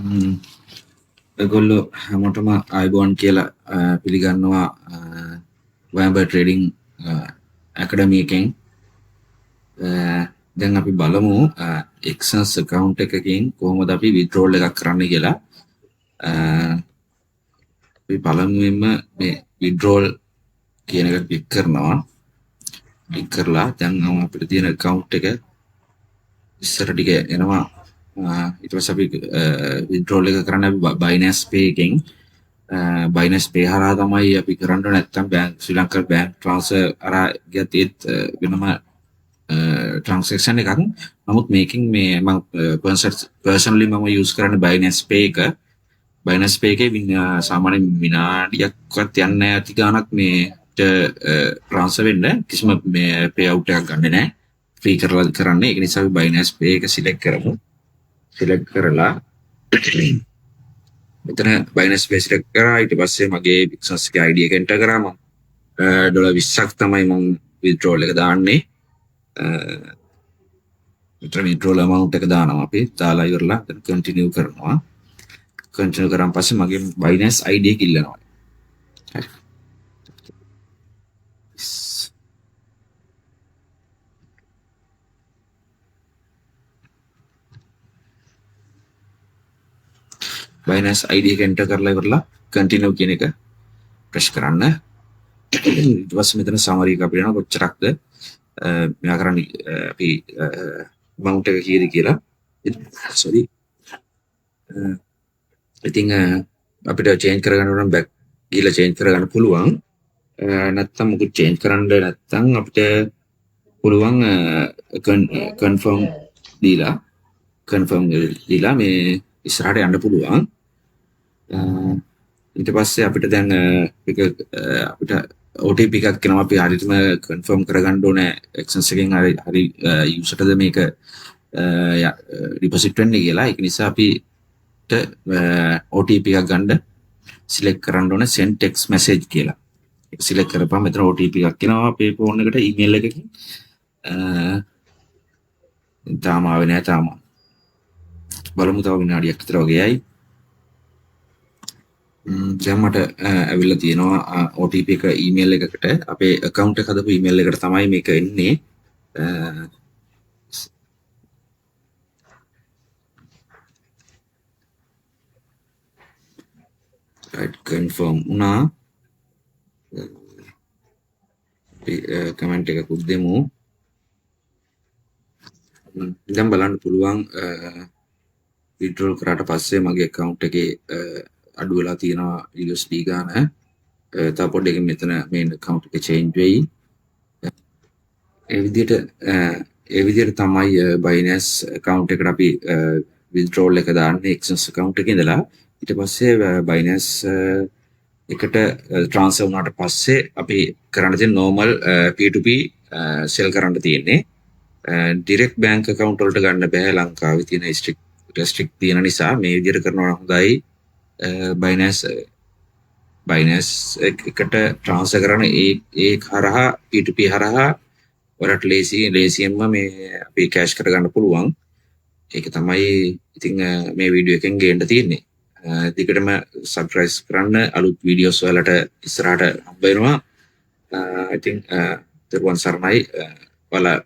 ඔයගොල්ලෝ හැමෝටම ආයුබෝවන් කියලා පිළිගන්නවා වෑම්බර් ට්‍රේඩින් ඇකඩමි එකෙන්. දැන් අපි බලමු එක්සන්ස් account එකකින් කොහොමද අපි withdrawal එකක් කරන්න කියලා. අපි පළමුවෙන්ම මේ withdrawal කියන එක ක්ලික් කරනවා. ක්ලික් කරලා දැන් අපිට තියෙන account එක ඉස්සර ටික එනවා. ඊට පස්සේ අපි withdrawal එක කරන්න අපි Binance Pay එකෙන් Binance Pay හරහා තමයි අපි කරන්න. නැත්නම් ශ්‍රී ලංකා බැංක් ට්‍රාන්ස්ෆර් හරහා ගියත් වෙනම transaction එකක්. නමුත් මේකෙන් මේ මම personally මම use කරන්නේ Binance Pay එක. Binance Pay එකේ සාමාන්‍ය විනාඩියක්වත් යන්නේ නැහැ අති ගාණක් මේ transfer වෙන්න. කිසිම මේ payout එකක් ගන්නෙ නැහැ. free කරලා කරන්නේ. ඒක නිසා අපි Binance Pay එක select කරමු. select කරලා මෙතන Binance Pay select කරා. ඊට පස්සේ මගේ business එකේ ID එක enter කරා. මම $20ක් තමයි මම withdrawal එක දාන්නේ. මෙතන withdrawal amount එක දානවා අපි. දාලා ඉවරලා continue කරනවා. continue කරාන් පස්සේ මගේ Binance ID එක ඉල්ලනවා. හරි. Binance ID එක enter කරලා ඉවරලා continue කියන එක press කරන්න. ඊට පස්සේ මෙතන summary එක අපිට යනවා කොච්චරක්ද මෙයා කරන්නේ අපි amount එක කීයද කියලා. sorry. ඉතින් අපිට change කරගන්න ඕන back ගිහලා change කරගන්න පුළුවන්. නැත්තම් මොකද change කරන්න නැත්තම් අපිට පුළුවන් confirm දීලා මේ ඉස්සරහට යන්න පුළුවන්. ඊට පස්සේ අපිට දැන් අපිට OTP එකක් එනවා. අපි හරියටම confirm කරගන්න ඕනේ Access එකෙන් හරි userටද මේක deposit වෙන්නේ කියලා. ඒක නිසා අපිට OTP එකක් ගන්න select කරන්න ඕනේ send text message කියලා. ඒක select කරපුවම මෙතන OTP එකක් එනවා අපේ phone එකට email එකකින්. තාම ආවේ නැහැ තාම. බලමු තව විනාඩියක් විතර වගේයි. දැන් මට ඇවිල්ලා තියෙනවා OTP එක email එකකට. අපේ account එක හදපු email එකට තමයි මේක එන්නේ. right confirm වුණා. comment එකකුත් දෙමු. දැන් බලන්න පුළුවන් withdrawal කරාට පස්සේ මගේ account එකේ අඩු වෙලා තියෙනවා USD ගාන. තව පොඩ්ඩකින් මෙතන main account එක change වෙයි. ඒ විදිහට තමයි Binance account එකට අපි withdrawal එක දාන්නේ Access account එකේ ඉඳලා. ඊට පස්සේ Binance එකට transfer වුණාට පස්සේ අපි කරන්න තියෙන normal P2P sell කරන්න තියෙන්නේ. direct bank account වලට ගන්න බෑ ලංකාවේ තියෙන restrict තියෙන නිසා මේ විදිහට කරනවා හොඳයි. Binance එකට transfer කරන ඒ හරහා P2P හරහා ඔයාලට ලේසියෙන්ම මේ අපි cash කරගන්න පුළුවන්. ඒක තමයි ඉතින් මේ වීඩියෝ එකෙන් ගේන්න තියෙන්නේ. දිගටම subscribe කරන්න. අලුත් වීඩියෝස් වලට ඉස්සරහට හම්බ වෙනවා. I think දරුවන් සරණයි. ඔයාලා